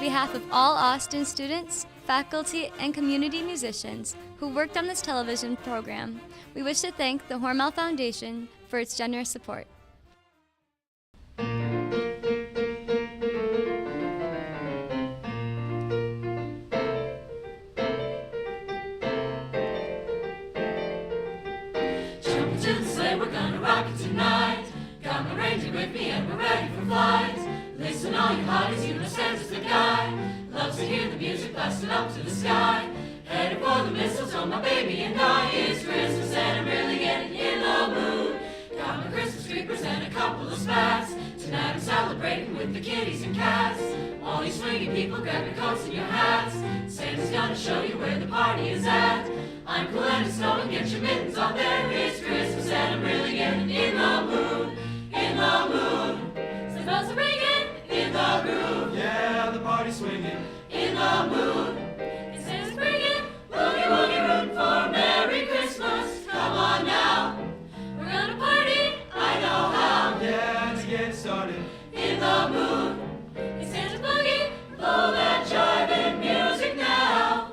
behalf of all Austin students, faculty, and community musicians who worked on this television program, we wish to thank the Hormel Foundation for its generous support. We're gonna rock it tonight. Got my ranger with me and we're ready for flight. Listen all you hotties, you know Santa's the guy. Loves to hear the music blasting up to the sky. Headed for the mistletoe, my baby and I. It's Christmas and I'm really getting in the mood. Got my Christmas creepers and a couple of spats. Tonight I'm celebrating with the kitties and cats. All you swinging people, grab your coats and your hats. Santa's gonna show you where the party is at. I'm cool and it's snowing, get your mittens on there. It's Christmas and I'm really getting in the mood. In the mood. Sleigh bells are ringing in the groove. Yeah, the party's swinging in the mood. And Santa's bringing boogie woogie rootin' for Merry Christmas. Come on now, we're gonna party, I know how. Yeah, to get started in the mood. And Santa's boogie, blow that jiving music now.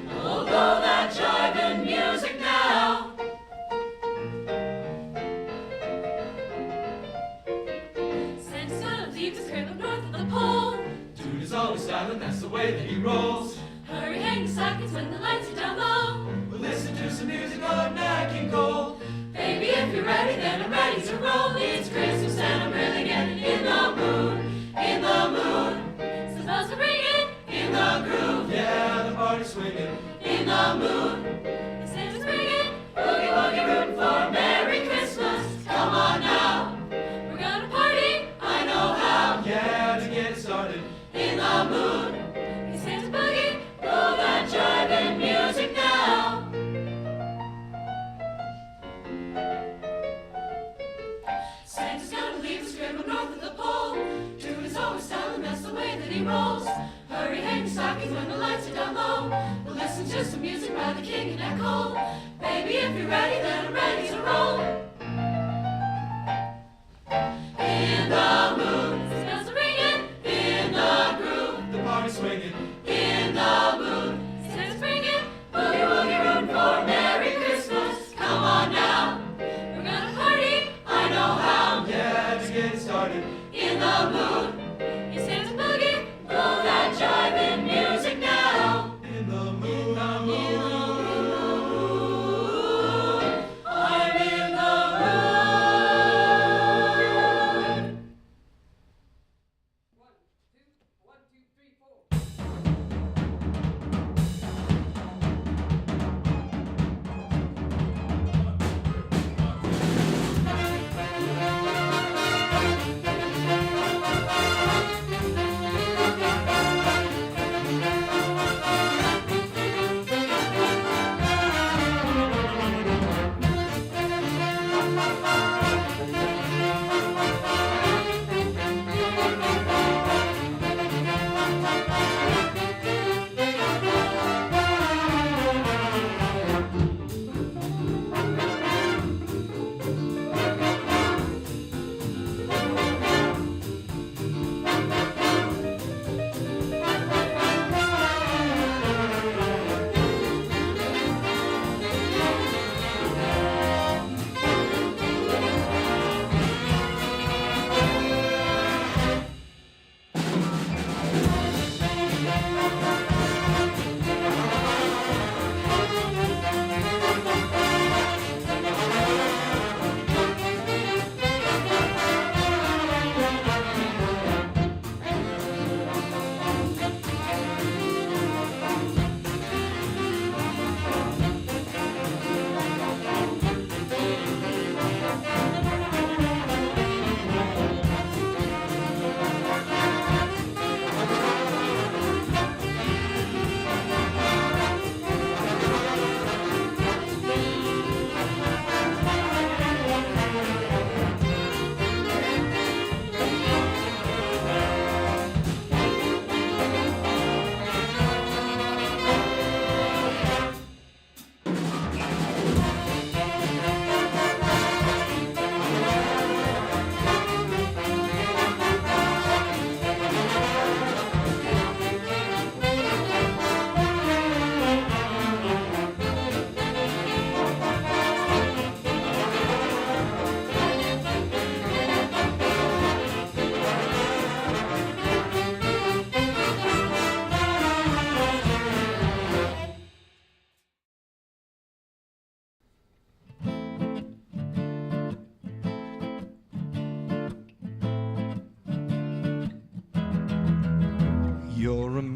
Blow that jiving music now. Santa's gonna leave his crib up north of the pole. Dude is always silent, that's the way that he rolls. Hurry, hang your stockings when the lights are down low. We'll listen to some music on Nat King Cole. Baby, if you're ready, then I'm ready to roll. It's Christmas and I'm really getting in the mood. In the mood. Some bells are ringing in the groove. Yeah, the party's swinging in the mood. And Santa's bringing boogie woogie rootin' for Merry Christmas. Come on now, we're gonna party, I know how. Yeah, to get started in the mood. And Santa's boogie, blow that jiving music now. Santa's gonna leave his crib up north of the pole. Dude is always styling, that's the way that he rolls. Hurry, hang your stockings when the lights are down low. We'll listen to some music by the King and Nat Cole. Baby, if you're ready, then I'm ready to roll. In the mood, the bells are ringing in the groove. the party's swinging In the mood, Santa's bringing boogie woogie rootin' for Merry Christmas. Come on now, we're gonna party, I know how. Yeah, to get started In the mood, it's Santa's boogie, blow that jiving music now. in the mood, I'm in the mood. 1, 2, 1, 2, 3, 4.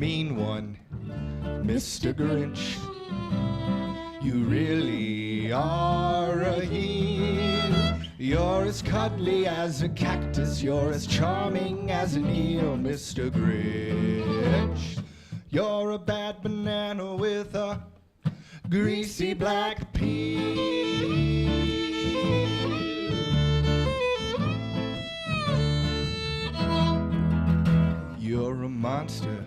mean one, Mr. Grinch. You really are a heel. You're as cuddly as a cactus, you're as charming as an eel, Mr. Grinch. You're a bad banana with a greasy black peel. You're a monster,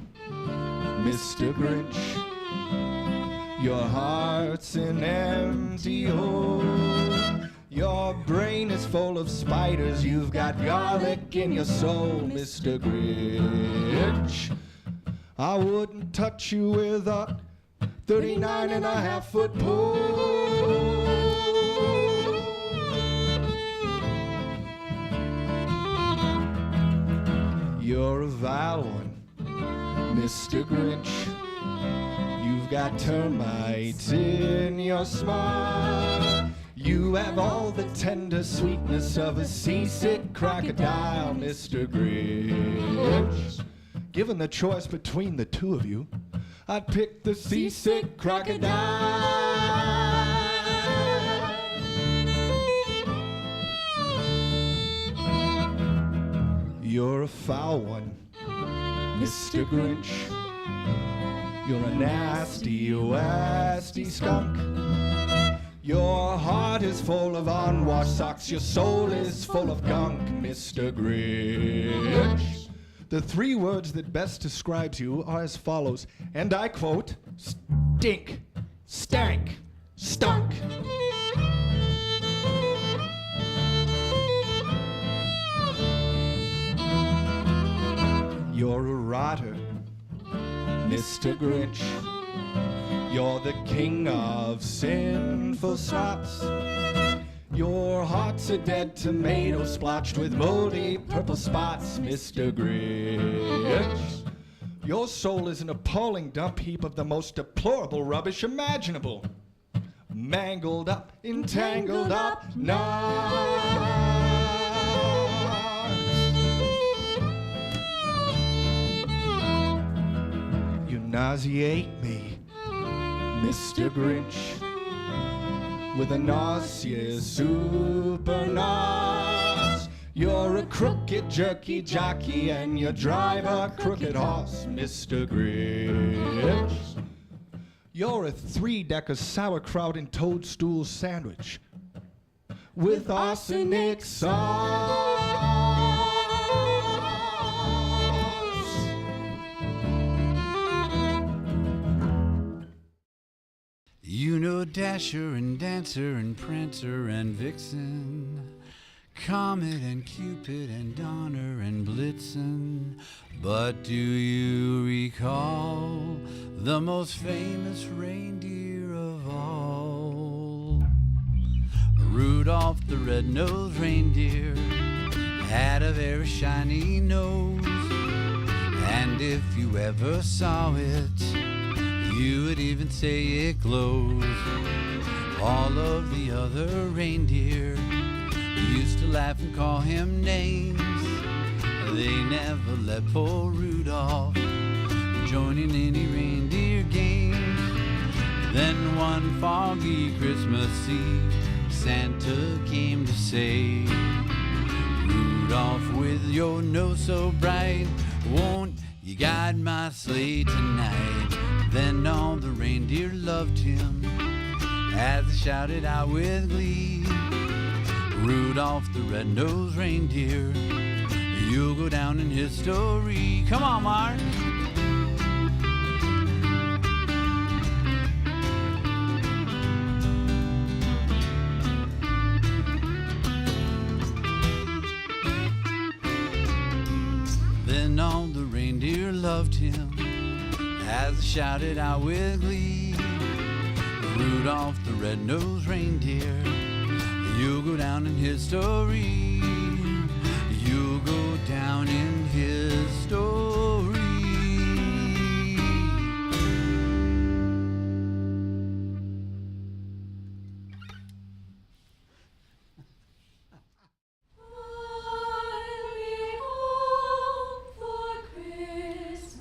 Mr. Grinch. Your heart's an empty hole. Your brain is full of spiders. You've got garlic in your soul, Mr. Grinch. I wouldn't touch you with a 39.5-foot pole. You're a vile one, Mr. Grinch. You've got termites in your smile. You have all the tender sweetness of a seasick crocodile, Mr. Grinch. Given the choice between the two of you, I'd pick the seasick crocodile. You're a foul one, Mr. Grinch. You're a nasty, wasty skunk. Your heart is full of unwashed socks. Your soul is full of gunk, Mr. Grinch. The three words that best describes you are as follows, and I quote, stink, stank, stunk. You're a rotter, Mr. Grinch. You're the king of sinful slots. Your heart's a dead tomato splotched with moldy purple spots, Mr. Grinch. Your soul is an appalling dump heap of the most deplorable rubbish imaginable. Mangled up, entangled up, knots. You nauseate me, Mr. Grinch, with a nauseous super nos. You're a crooked jerky jockey and you drive a crooked horse, Mr. Grinch. You're a three-decker sauerkraut and toadstool sandwich with arsenic sauce. You know Dasher and Dancer and Prancer and Vixen, Comet and Cupid and Donner and Blitzen. But do you recall the most famous reindeer of all? Rudolph the red-nosed reindeer had a very shiny nose, and if you ever saw it, you would even say it glows. All of the other reindeer used to laugh and call him names. They never let poor Rudolph join in any reindeer games. Then one foggy Christmas Eve, Santa came to say, Rudolph, with your nose so bright, won't you guide my sleigh tonight? Then all the reindeer loved him as they shouted out with glee, Rudolph the red-nosed reindeer, you'll go down in history. Come on, Mark. Then all the reindeer loved him as they shouted out with glee, Rudolph the red-nosed reindeer, you'll go down in history. You'll go down in history. All we hope for Christmas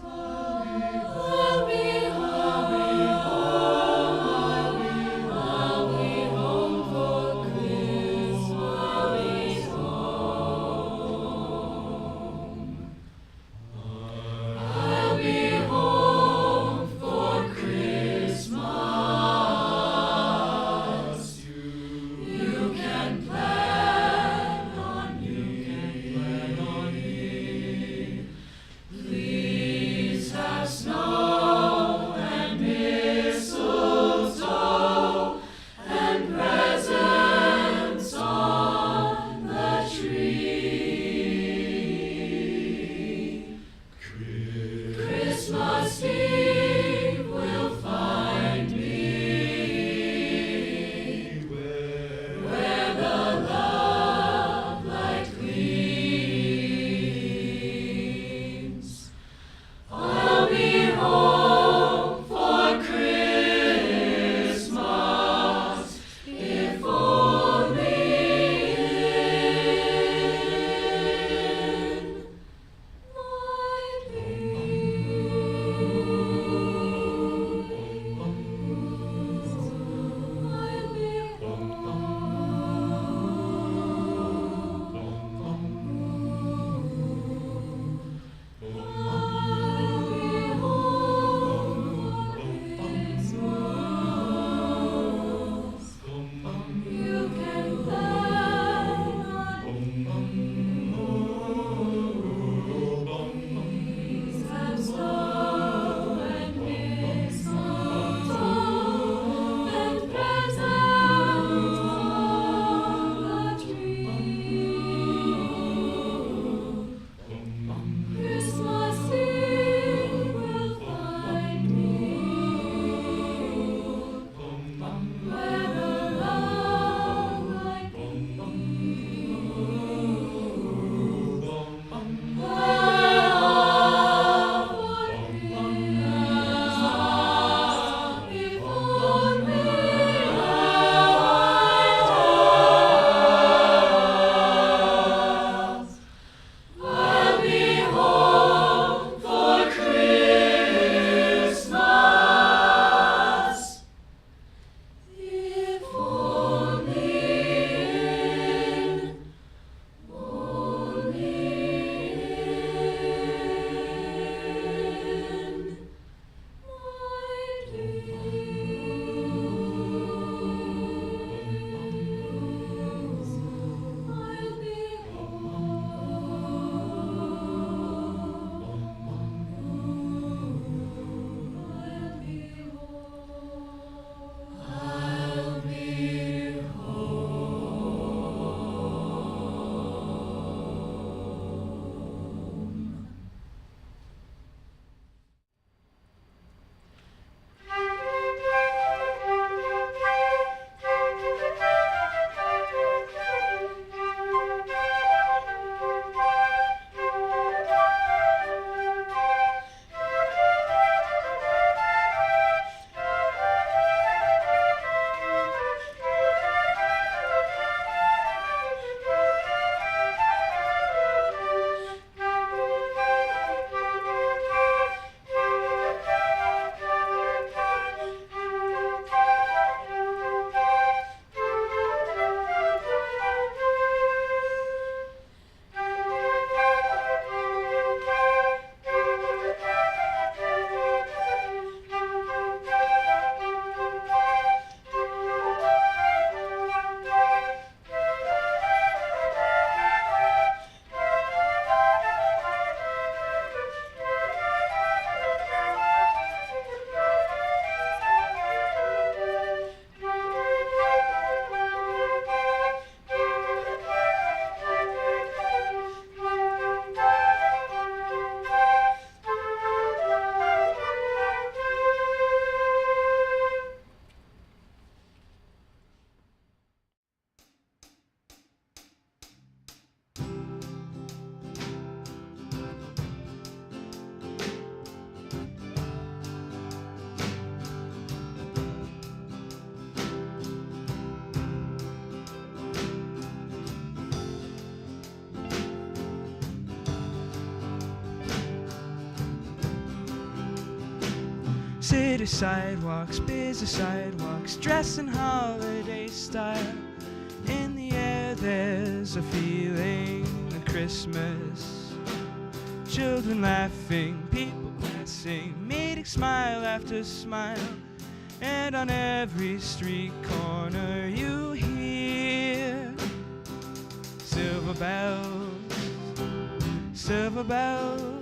City sidewalks, busy sidewalks, dressed in holiday style. In the air there's a feeling of Christmas. Children laughing, people passing, meeting smile after smile. And on every street corner you hear silver bells, silver bells.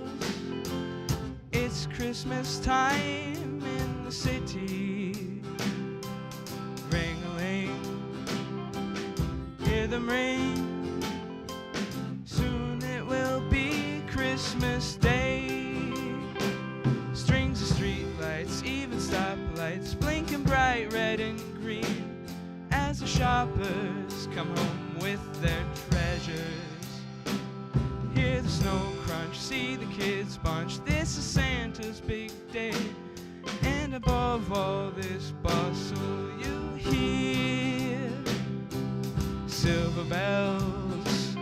It's Christmas time in the city. Ring-a-ling, hear them ring. Soon it will be Christmas Day. Strings of street lights, even stoplights, blinking bright red and green as the shoppers come home with their treasures. Hear the snow crunch, see the kids bunch. This is Santa's big day. And above all this bustle you hear silver bells,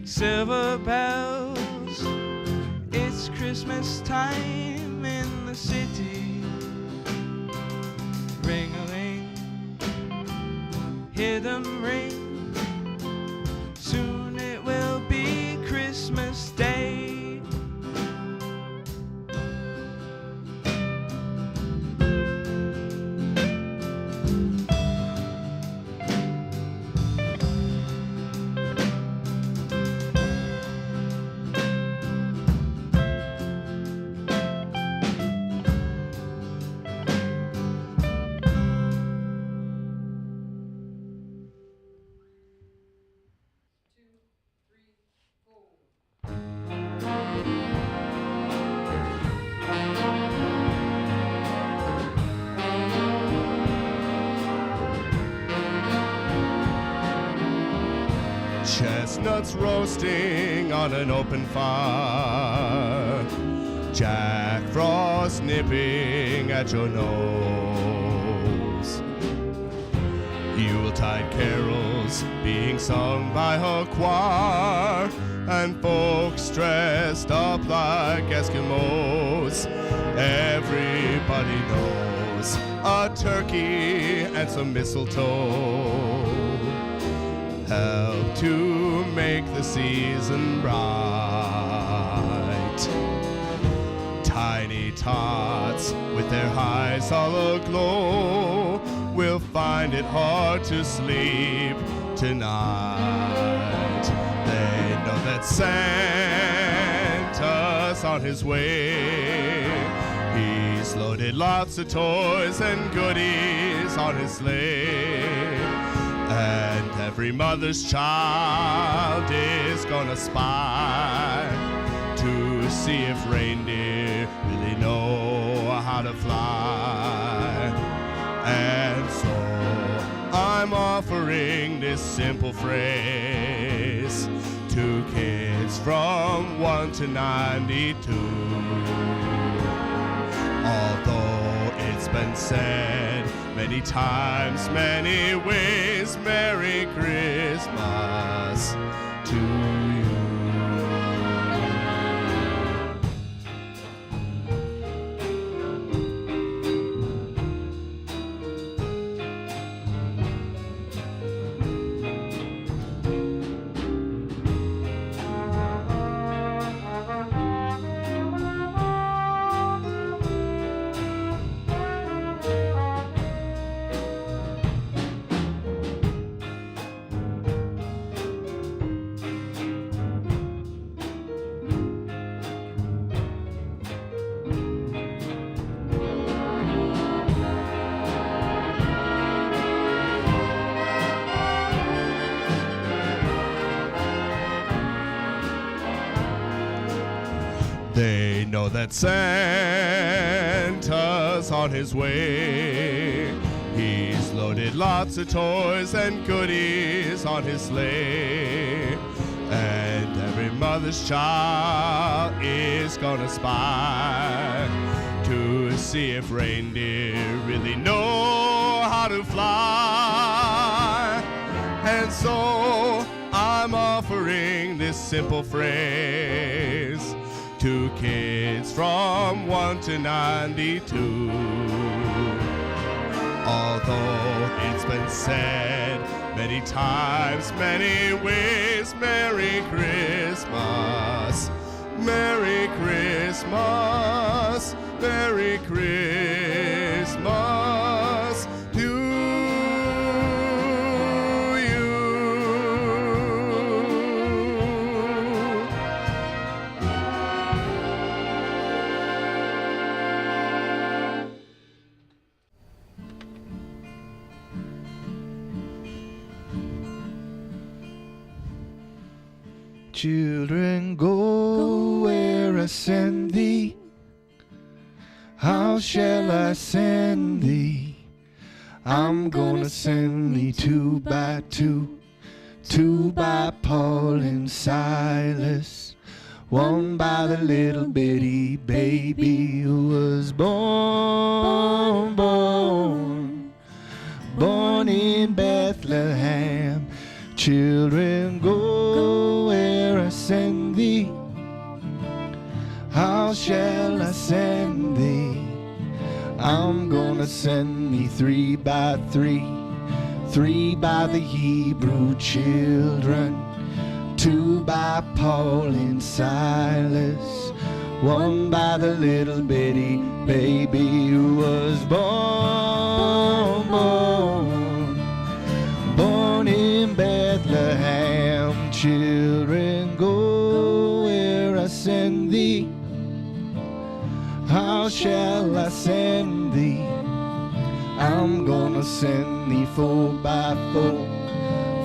silver bells. It's Christmas time in the city. Ring-a-ling, hear them ring. Soon it will be Christmas Day. Chestnuts roasting on an open fire, Jack Frost nipping at your nose, Yuletide carols being sung by her choir, and folks dressed up like Eskimos. Everybody knows a turkey and some mistletoe help to make the season bright. Tiny tots with their eyes all aglow will find it hard to sleep tonight. They know that Santa's on his way. He's loaded lots of toys and goodies on his sleigh. And every mother's child is gonna spy to see if reindeer really know how to fly. And so I'm offering this simple phrase to kids from 1 to 92. Although it's been said many times, many ways, Merry Christmas to you. They know that Santa's on his way. He's loaded lots of toys and goodies on his sleigh. And every mother's child is gonna spy to see if reindeer really know how to fly. And so I'm offering this simple phrase to kids from 1 to 92. Although it's been said many times, many ways, Merry Christmas, Merry Christmas, Merry Christmas to you. Children, go where I send thee. How shall I send thee? I'm gonna send thee 2 by 2, 2 by Paul and Silas, 1 by the little bitty baby who was born in Bethlehem. Children, go where I send thee. How shall I send thee? I'm gonna send thee 3 by 3, 3 by the Hebrew children, 2 by Paul and Silas, 1 by the little bitty baby who was born in Bethlehem. Children, go where I send thee. How shall I send thee? I'm gonna send thee 4 by 4,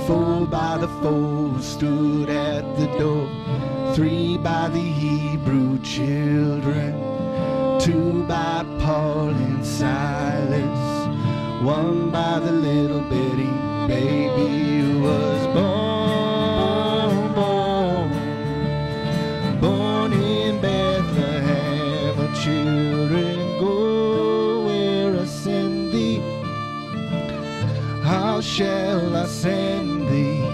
4 by the 4 who stood at the door, 3 by the Hebrew children, 2 by Paul and Silas, 1 by the little bitty baby who was born in Bethlehem. Children, go where I send thee. How shall I send thee?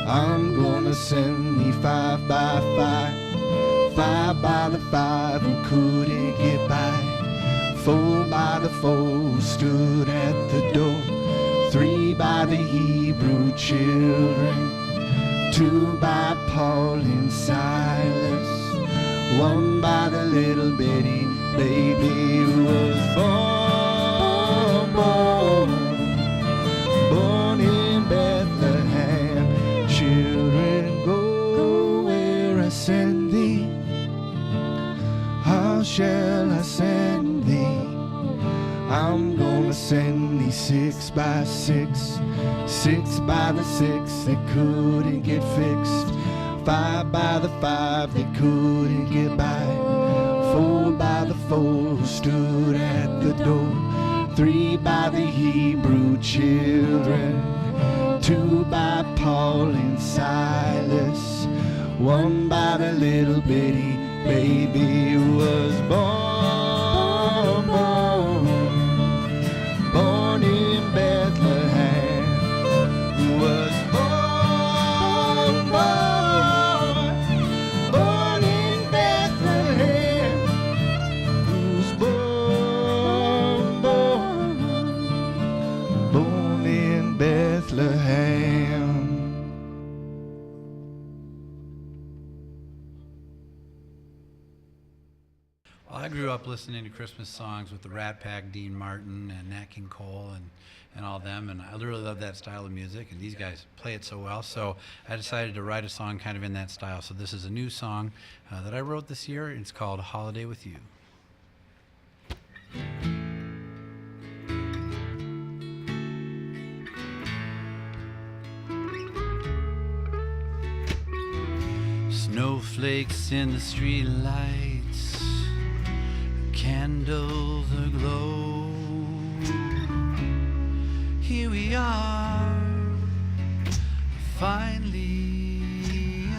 I'm gonna send thee 5 by 5, 5 by the 5 who couldn't get by, 4 by the 4 who stood at the door, 3 by the Hebrew children, 2 by Paul and Silas, 1 by the little bitty baby who was born in Bethlehem. Children, go where I send thee. How shall I send thee? I'm gonna send thee 6 by 6, 6 by the 6 that couldn't get fixed, 5 by the 5 that couldn't get by, 4 by the 4 who stood at the door, 3 by the Hebrew children, 2 by Paul and Silas, 1 by the little bitty baby who was born in Bethlehem, who was born in Bethlehem, who was born in Bethlehem. Well, I grew up listening to Christmas songs with the Rat Pack, Dean Martin, and Nat King Cole, and all them, and I really love that style of music, and these guys play it so well, so I decided to write a song kind of in that style. So this is a new song that I wrote this year. It's called Holiday with You. Snowflakes in the street lights, candles aglow. Here we are, finally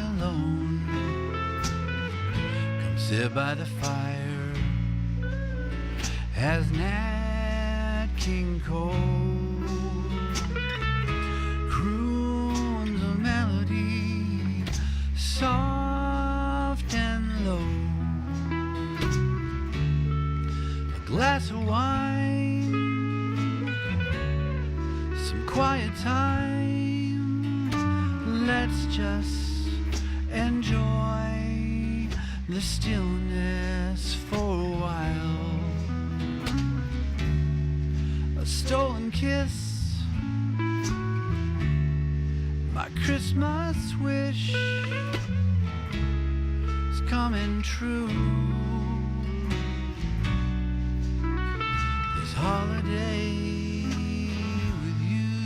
alone. Come sit by the fire as Nat King Cole croons a melody soft and low. glass of wine, some quiet time. Let's just enjoy the stillness for a while. A stolen kiss, my Christmas wish is coming true. This holiday with you.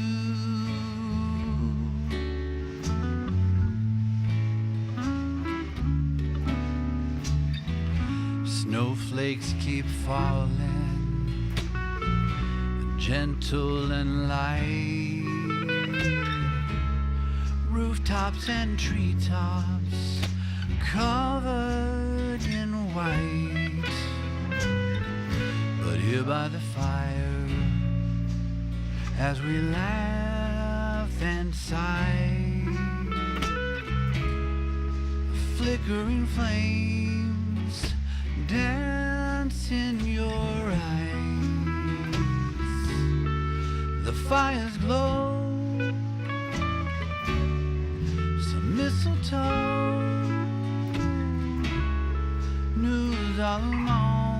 Snowflakes keep falling, gentle and light. Rooftops and treetops covered in white. But here by the fire, as we laugh and sigh, flickering flames dance in your eyes. The fires glow, some mistletoe, nous allons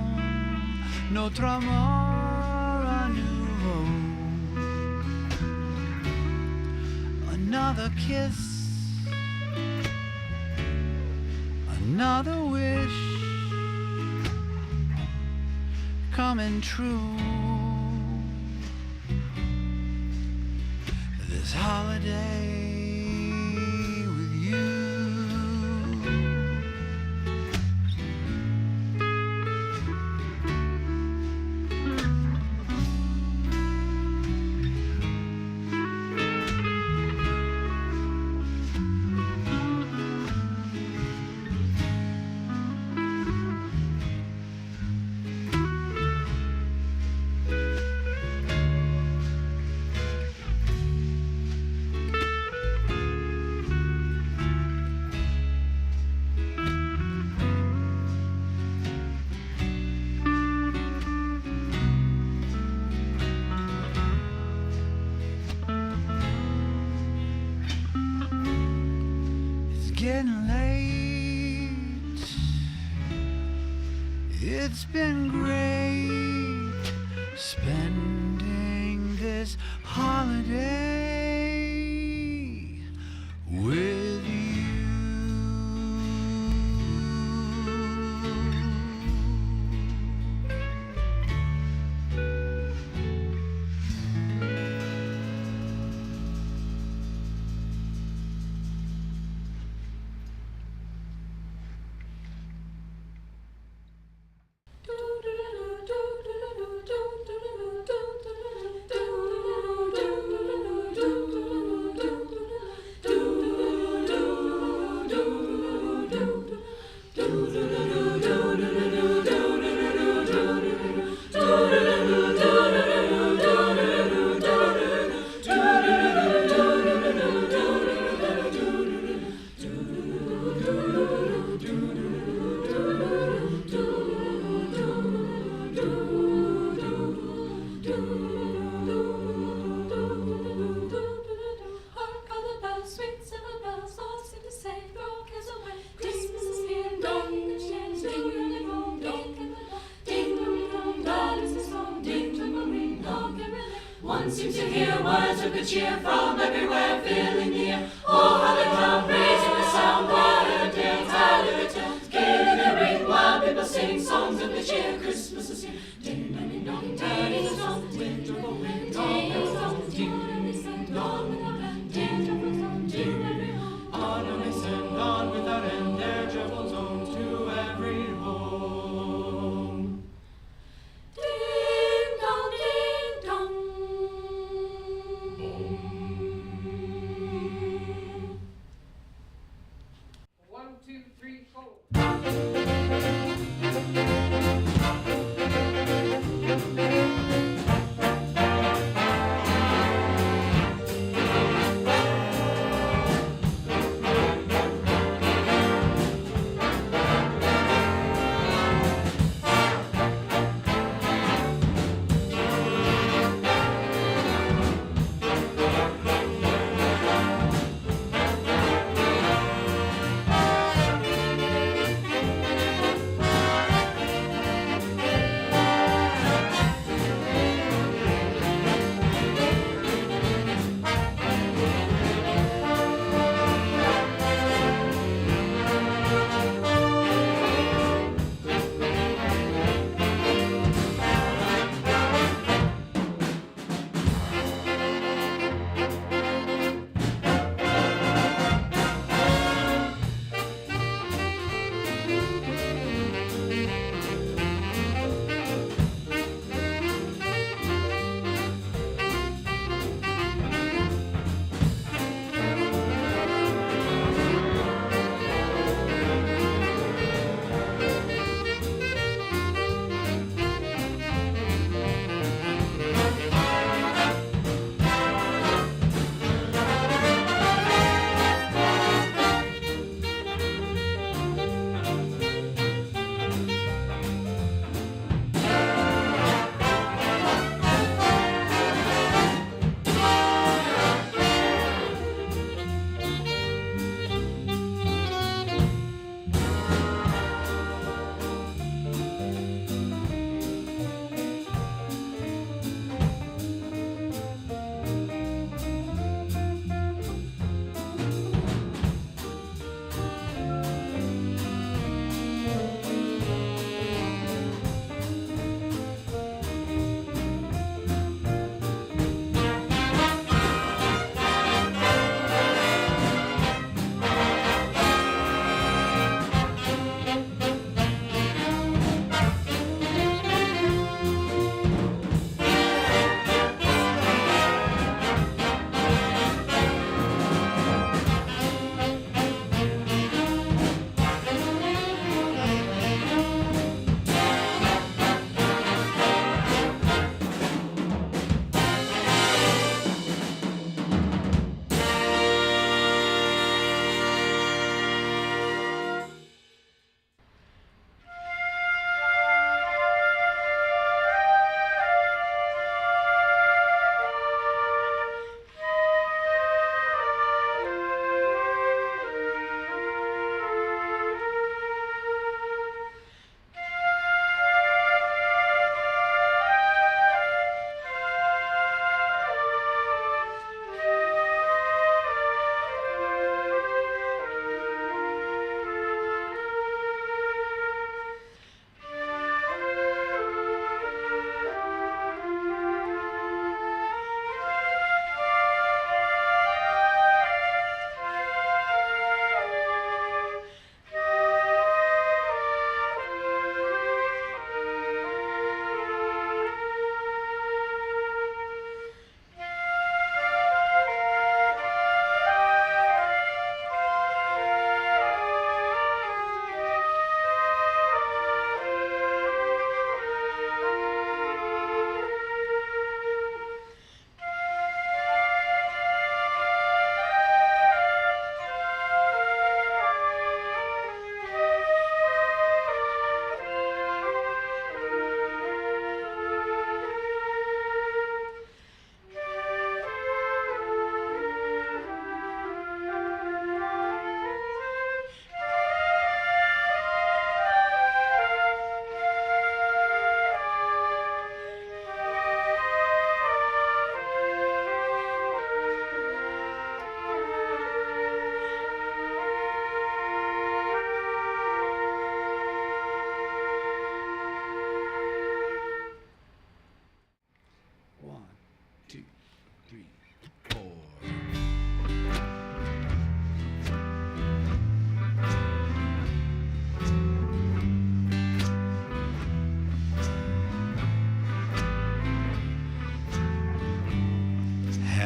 notre amour à nouveau. Another kiss, another wish coming true. This holiday with you. Getting late. It's been great spending this holiday with you. One seems to hear words of good cheer from everywhere, filling the air. Oh, how they come, raising the sound, what a day, tally the tales, gaily they ring, while people sing songs of good cheer. Christmas is here. Ding dong ding dong, ding ding dong, ding dong dong, ding dong dong, ding dong ding dong, ding everyone. On they send on without end their joyful tones to every home. Ding dong, ding dong. 1, 2, 3, 4.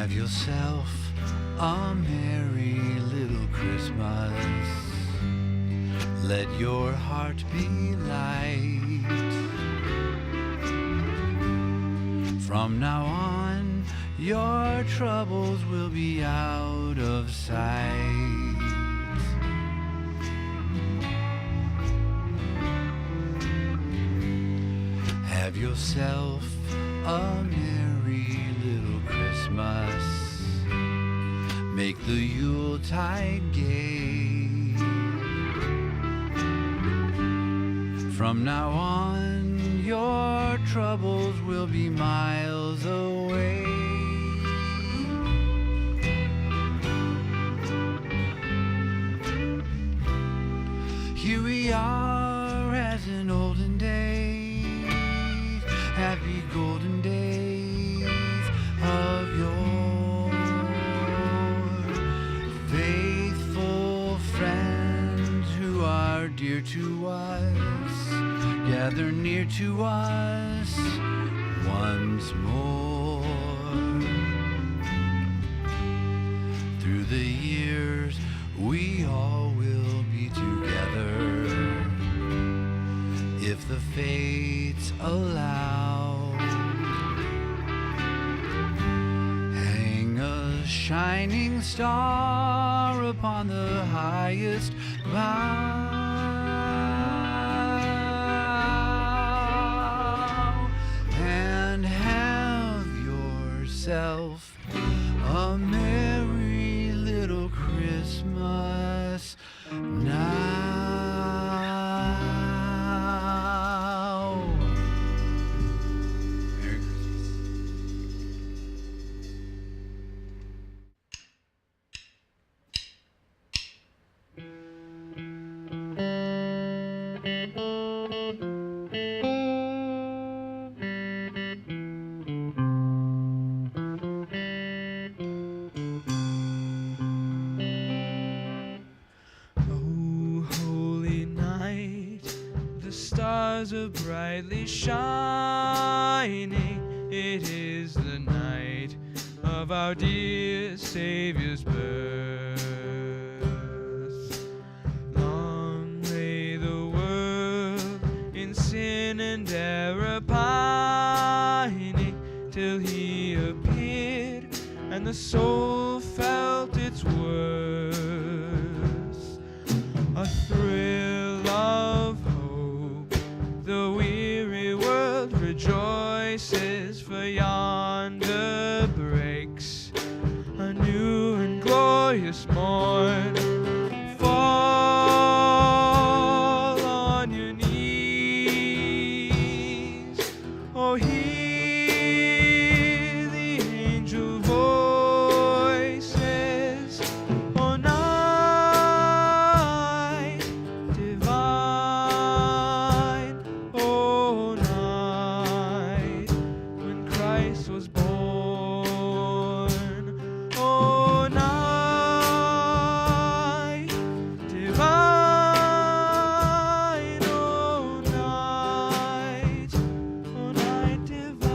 Have yourself a merry little Christmas. Let your heart be light. From now on, your troubles will be out of sight. Have yourself a merry little Christmas. Make the Yuletide gay. From now on, your troubles will be miles away. Here we are as in olden days, happy golden days of yore. Faithful friends who are dear to us, gather near to us once more. Through the years, we all will be together, if the fates allow. Hang a shining star upon the highest bough, and have yourself a merry little Christmas now. Merry Christmas. Oh, holy night, the stars are brightly shining. It is the night of our dear Savior's birth. Long lay the world in sin and error pining, till he appeared and the soul felt its worth. A thrill of hope, the weary world rejoices, for yonder breaks a new and glorious morn. Fall on your knees, oh hear the angel voices, oh night divine, oh night when Christ was born, oh night divine, oh night divine.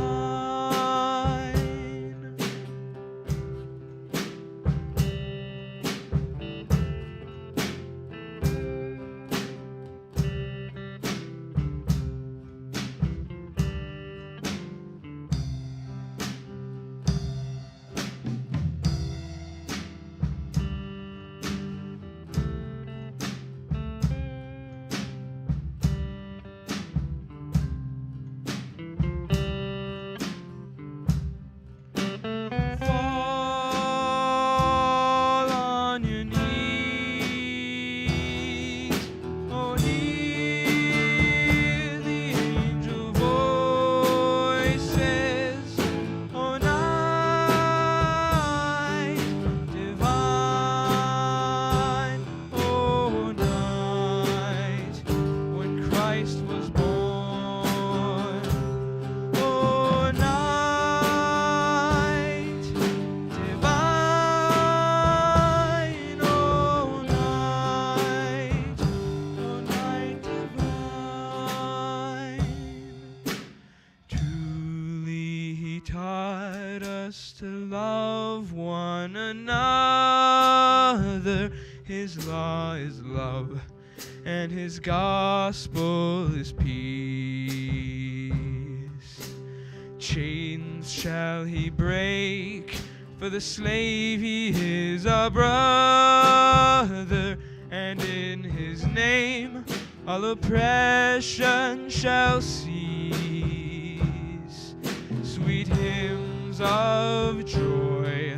us to love one another. His law is love, and his gospel is peace. Chains shall he break, for the slave he is our brother, and in his name all oppression shall cease. Sweet hymns of joy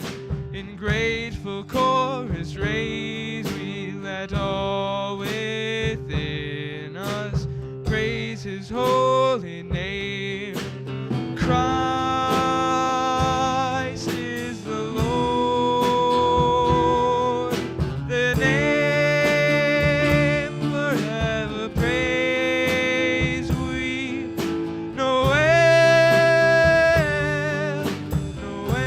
in grateful chorus raise we, let all within us praise his holy name. Christ is the Lord, the name forever praise we. Noel, Noel,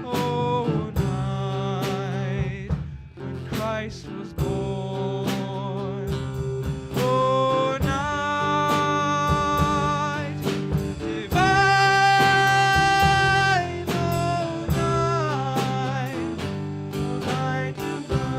oh night when Christ was born. Oh night divine, oh night divine.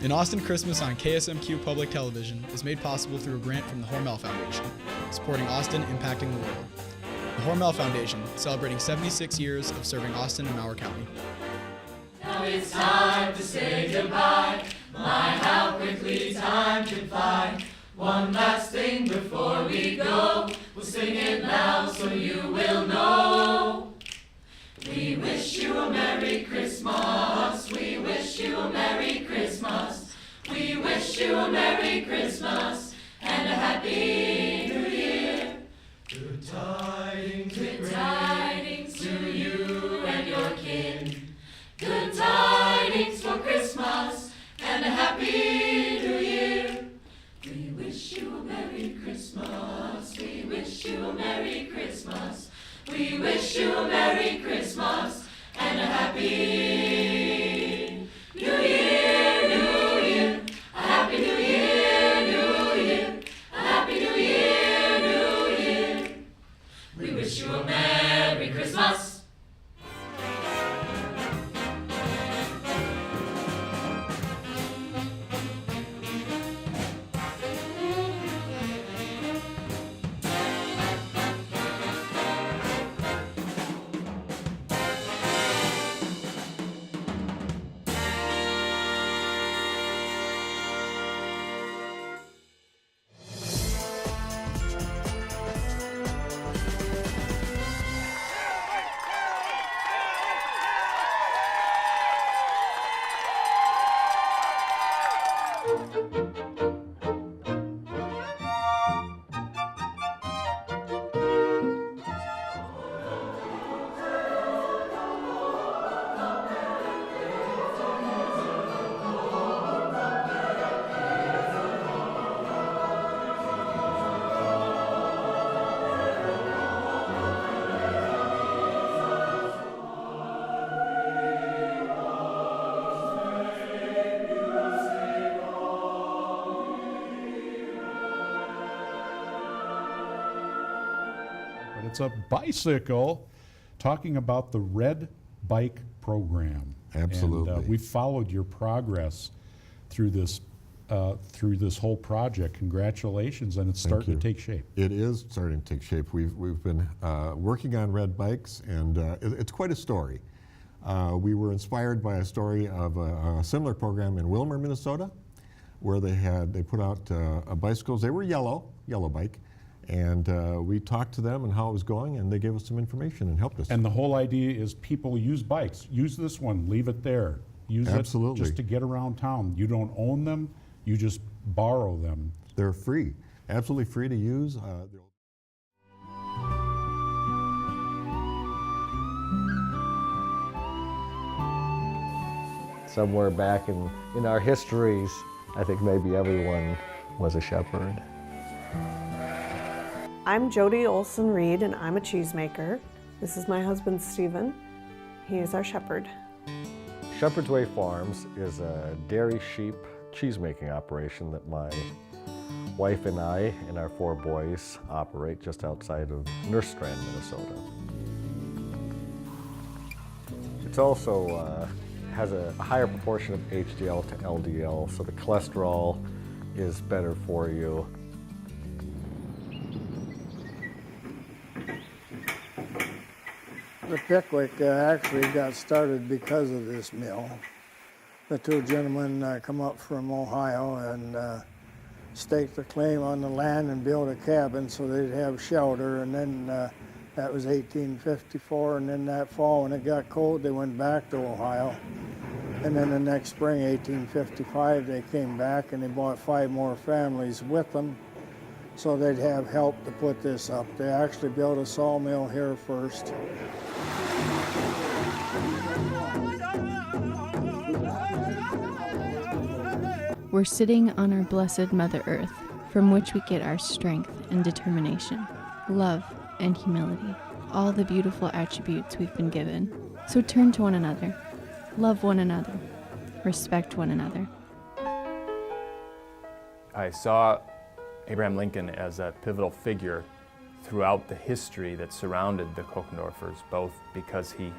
An Austin Christmas on KSMQ Public Television is made possible through a grant from the Hormel Foundation, supporting Austin, impacting the world. The Hormel Foundation, celebrating 76 years of serving Austin and Mower County. Now it's time to say goodbye. My, how quickly time can fly. One last thing before we go. We'll sing it now so you will know. We wish you a Merry Christmas. We wish you a Merry Christmas. We wish you a Merry Christmas and a Happy New Year. Good tidings, Good tidings to you and your kin. Good tidings for Christmas and a Happy New Year. We wish you a Merry Christmas. We wish you a Merry Christmas. We wish you a Merry Christmas and a Happy New Year, New Year. A Happy New Year, New Year. A Happy New Year, New Year. We wish you a Merry Christmas. It's a bicycle, talking about the Red Bike program. Absolutely. And we've followed your progress through this whole project. Congratulations, and it's starting to take shape. It is starting to take shape. We've been working on red bikes, and it's quite a story. We were inspired by a story of a similar program in Willmar, Minnesota, where they put out bicycles. They were yellow bike, and we talked to them and how it was going, and they gave us some information and helped us. And the whole idea is people use bikes. Use this one, leave it there. Use Absolutely. it just to get around town. You don't own them, you just borrow them. They're free, absolutely free to use. Somewhere back in our histories, I think maybe everyone was a shepherd. I'm Jody Olson-Reed, and I'm a cheesemaker. This is my husband, Stephen. He is our shepherd. Shepherd's Way Farms is a dairy sheep cheesemaking operation that my wife and I and our 4 boys operate just outside of Nerstrand, Minnesota. It's also has a higher proportion of HDL to LDL, so the cholesterol is better for you. The Pickwick actually got started because of this mill. The 2 gentlemen come up from Ohio and staked a claim on the land and built a cabin so they'd have shelter, and then that was 1854, and then that fall when it got cold they went back to Ohio. And then the next spring, 1855, they came back and they brought 5 more families with them so they'd have help to put this up. They actually built a sawmill here first. We're sitting on our blessed Mother Earth, from which we get our strength and determination, love and humility, all the beautiful attributes we've been given. So turn to one another, love one another, respect one another. I saw Abraham Lincoln as a pivotal figure throughout the history that surrounded the Kockendorfers, both because he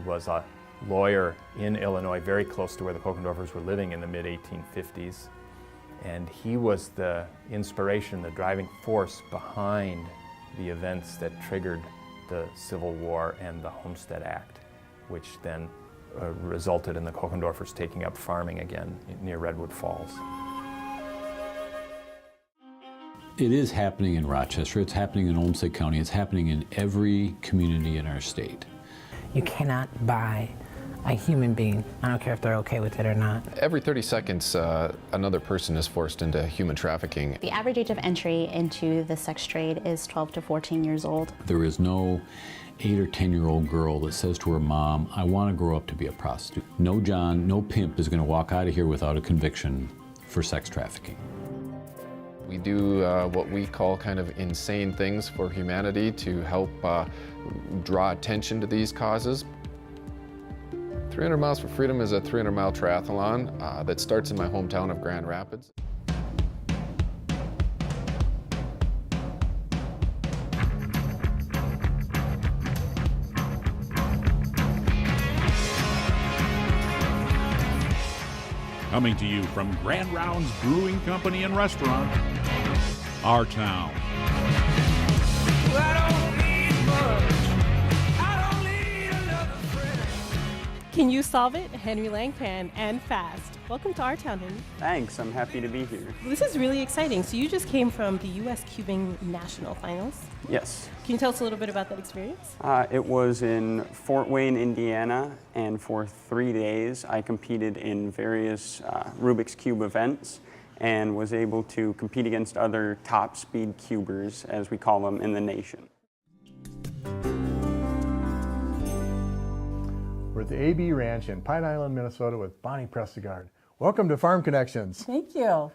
was a lawyer in Illinois, very close to where the Kockendorfers were living in the mid-1850s, and he was the inspiration, the driving force behind the events that triggered the Civil War and the Homestead Act, which then resulted in the Kockendorfers taking up farming again near Redwood Falls. It is happening in Rochester, it's happening in Olmsted County, it's happening in every community in our state. You cannot buy a human being. I don't care if they're okay with it or not. Every 30 seconds, another person is forced into human trafficking. The average age of entry into the sex trade is 12 to 14 years old. There is no 8 or 10-year-old girl that says to her mom, I want to grow up to be a prostitute. No John, no pimp is going to walk out of here without a conviction for sex trafficking. We do what we call kind of insane things for humanity to help draw attention to these causes. 300 Miles for Freedom is a 300-mile triathlon that starts in my hometown of Grand Rapids. Coming to you from Grand Rounds Brewing Company and Restaurant, our town. Can you solve it? Henry Lang can, and fast. Welcome to our town, Henry. Thanks, I'm happy to be here. This is really exciting. So you just came from the U.S. Cubing National Finals. Yes. Can you tell us a little bit about that experience? It was in Fort Wayne, Indiana, and for 3 days I competed in various Rubik's Cube events and was able to compete against other top speed cubers, as we call them, in the nation. We're at the AB Ranch in Pine Island, Minnesota with Bonnie Prestigard. Welcome to Farm Connections. Thank you.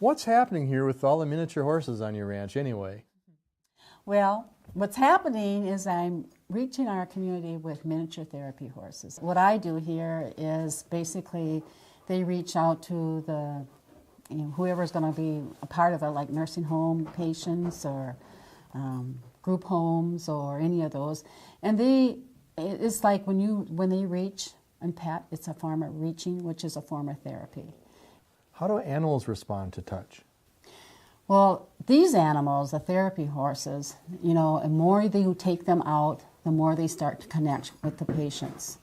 What's happening here with all the miniature horses on your ranch anyway? Well, what's happening is I'm reaching our community with miniature therapy horses. What I do here is basically they reach out to the whoever's going to be a part of it, like nursing home patients or group homes or any of those. And it's like when they reach and pet, it's a form of reaching, which is a form of therapy. How do animals respond to touch? Well, these animals, the therapy horses, the more you take them out, the more they start to connect with the patients.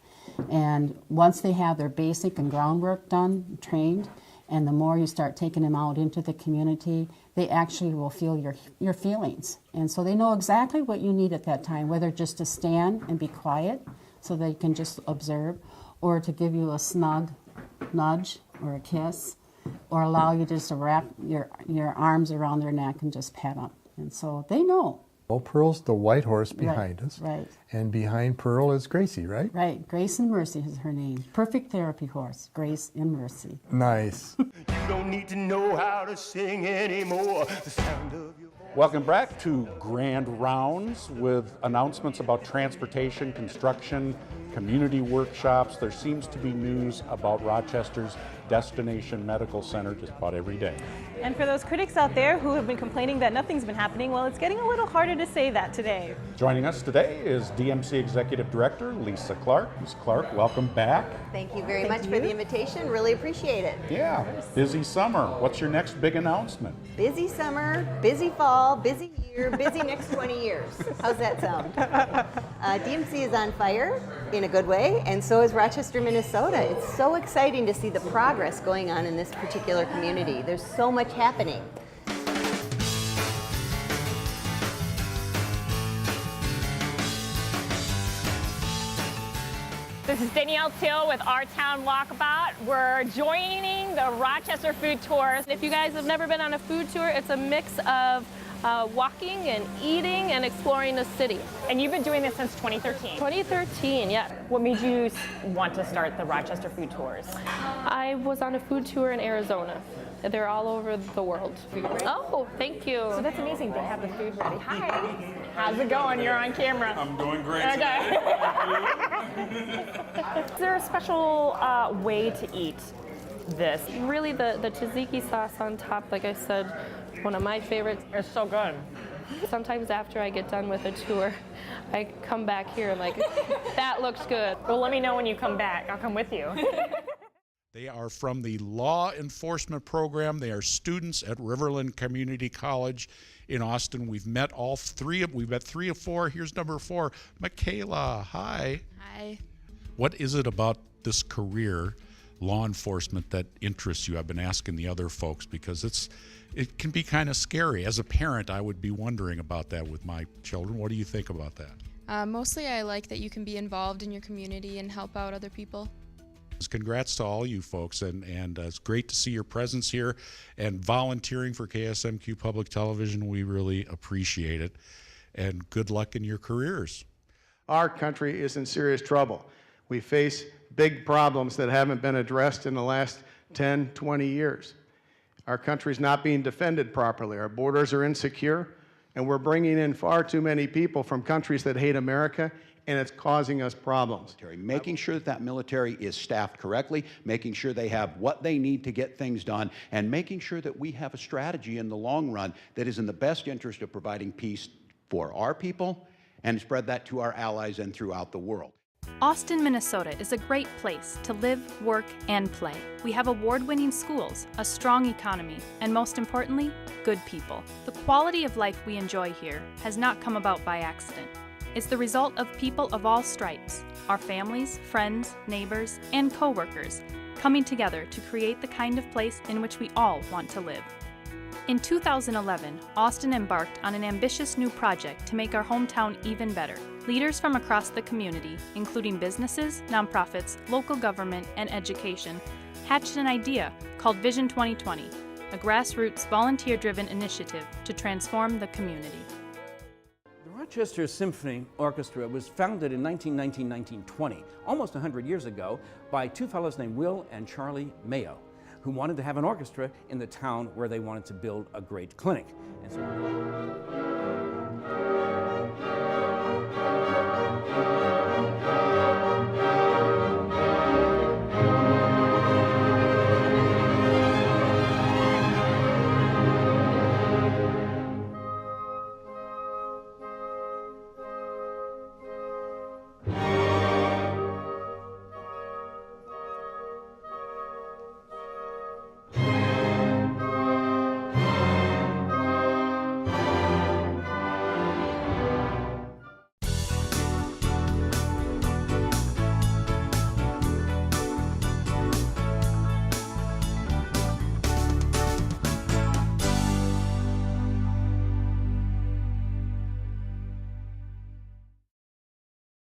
And once they have their basic and groundwork done, trained, and the more you start taking them out into the community, they actually will feel your feelings. And so they know exactly what you need at that time, whether just to stand and be quiet so they can just observe, or to give you a snug nudge or a kiss, or allow you just to wrap your arms around their neck and just pet them. And so they know. Well, Pearl's the white horse behind us. Right. And behind Pearl is Gracie, right? Right. Grace and Mercy is her name. Perfect therapy horse, Grace and Mercy. Nice. You don't need to know how to sing anymore. The sound of your voice. Welcome back to Grand Rounds with announcements about transportation, construction, community workshops. There seems to be news about Rochester's Destination Medical Center just about every day. And for those critics out there who have been complaining that nothing's been happening, well, it's getting a little harder to say that today. Joining us today is DMC Executive Director Lisa Clark. Ms. Clark, welcome back. Thank you very much for the invitation. Really appreciate it. Yeah, busy summer. What's your next big announcement? Busy summer, busy fall, busy year, busy next 20 years. How's that sound? DMC is on fire in a good way, and so is Rochester, Minnesota. It's so exciting to see the progress going on in this particular community. There's so much happening. This is Danielle Till with Our Town Walkabout. We're joining the Rochester Food Tours. If you guys have never been on a food tour, it's a mix of walking and eating and exploring the city. And you've been doing this since 2013? 2013, yeah. What made you want to start the Rochester Food Tours? I was on a food tour in Arizona. They're all over the world. Oh, thank you. So that's amazing. They have the food ready. Hi. How's it going? You're on camera. I'm doing great. Okay. Is there a special way to eat this? Really, the tzatziki sauce on top, like I said, one of my favorites. It's so good. Sometimes after I get done with a tour, I come back here and like, that looks good. Well, let me know when you come back. I'll come with you. They are from the law enforcement program. They are students at Riverland Community College in Austin. We've met three of four. Here's number 4, Michaela. Hi. Hi. What is it about this career, law enforcement, that interests you? I've been asking the other folks because it can be kind of scary. As a parent, I would be wondering about that with my children. What do you think about that? Mostly I like that you can be involved in your community and help out other people. Congrats to all you folks, and it's great to see your presence here and volunteering for KSMQ Public Television. We really appreciate it, and good luck in your careers. Our country is in serious trouble. We face big problems that haven't been addressed in the last 10, 20 years. Our country's not being defended properly. Our borders are insecure, and we're bringing in far too many people from countries that hate America, and it's causing us problems. Making sure that that military is staffed correctly, making sure they have what they need to get things done, and making sure that we have a strategy in the long run that is in the best interest of providing peace for our people and spread that to our allies and throughout the world. Austin, Minnesota is a great place to live, work, and play. We have award-winning schools, a strong economy, and most importantly, good people. The quality of life we enjoy here has not come about by accident. It's the result of people of all stripes, our families, friends, neighbors, and co-workers coming together to create the kind of place in which we all want to live. In 2011, Austin embarked on an ambitious new project to make our hometown even better. Leaders from across the community, including businesses, nonprofits, local government, and education, hatched an idea called Vision 2020, a grassroots, volunteer-driven initiative to transform the community. The Rochester Symphony Orchestra was founded in 1920, almost 100 years ago, by two fellows named Will and Charlie Mayo, who wanted to have an orchestra in the town where they wanted to build a great clinic. And so